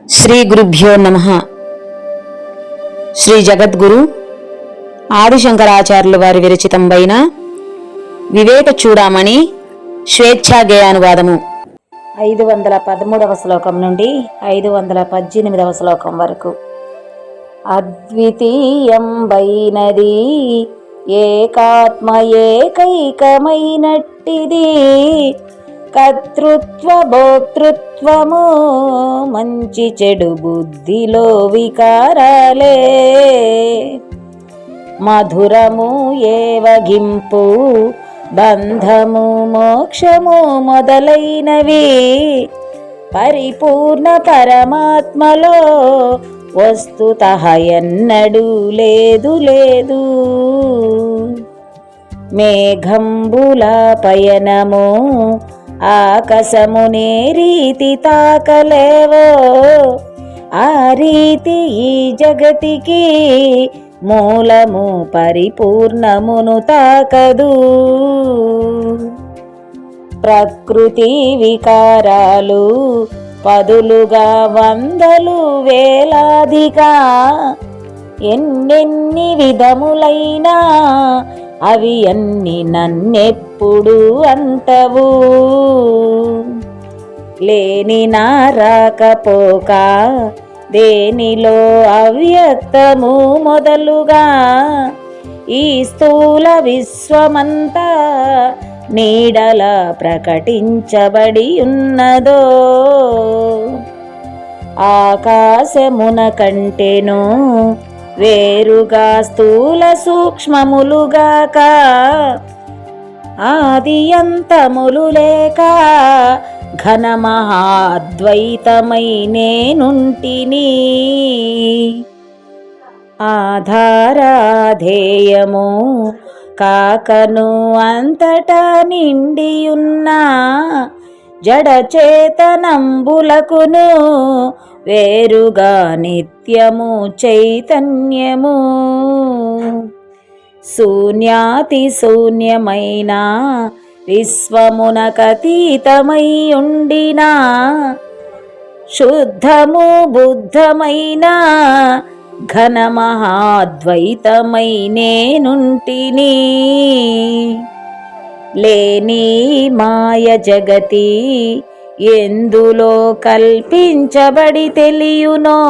శ్రీ గురుభ్యో నమః. శ్రీ జగద్గురు ఆదిశంకరాచార్యుల వారి విరచితంబైన వివేక చూడామణి స్వేచ్ఛాగేయానువాదము 513వ శ్లోకం నుండి 518వ శ్లోకం వరకు. అద్వితీయంబైనది ఏకాత్మ ఏకైకమైనట్టిది, కర్తృత్వ భోక్తృత్వము మంచి చెడు బుద్ధిలో వికారాలే, మధురము ఏవగింపు బంధము మోక్షము మొదలైనవి పరిపూర్ణ పరమాత్మలో వస్తుతః ఎన్నడూ లేదు లేదు. మేఘంబుల పయనము ఆకాశమునే రీతి తాకలేవో, ఆ రీతి ఈ జగతికి మూలము పరిపూర్ణమును తాకదు. ప్రకృతి వికారాలు పదులుగా వందలు వేలాదిగా ఎన్నెన్ని విధములైనా అవి అన్ని నన్నెప్పుడు అంటవు. లేని నా రాకపోక దేనిలో అవ్యక్తము మొదలుగా ఈ స్థూల విశ్వమంతా నీడల ప్రకటించబడి ఉన్నదో, ఆకాశమున కంటెను వేరుగా స్థూల సూక్ష్మములుగాక ఆది అంతములు లేక ఘన మహాద్వైతమై నేనుంటిని. ఆధారాధేయము కాకను అంతటా నిండియున్నా జడచేతనంబులకును వేరుగా నిత్యము చైతన్యము. శూన్యాతి శూన్యమైన విశ్వమునకతీతమై ఉండినా శుద్ధము బుద్ధమైన ఘన మహాద్వైతమై నేనుంటిని. లేని మాయ జగతి ఎందులో కల్పించబడి తెలియునో,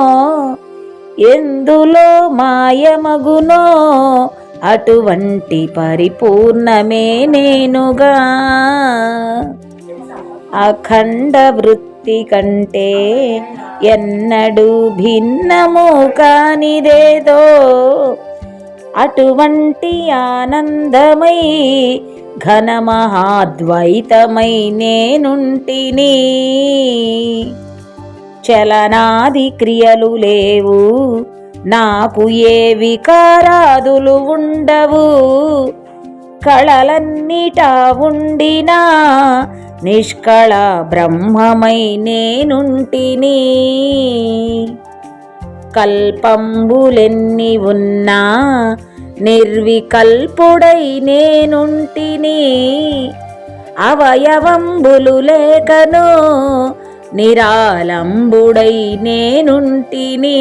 ఎందులో మాయమగునో అటువంటి పరిపూర్ణమే నేనుగా. అఖండ వృత్తి కంటే ఎన్నడూ భిన్నము కానిదేదో అటువంటి ఆనందమై ఘన మహాద్వైతమై నేనుంటిని. చలనాది క్రియలు లేవు నాకు, ఏ వికారాదులు ఉండవు, కళలన్నిటా ఉండినా నిష్కళ బ్రహ్మమై నేనుంటిని. కల్పంబులెన్ని ఉన్నా నిర్వికల్పుడై నేనుంటిని. అవయవంబులు లేకను నిరాలంబుడై నేనుంటిని.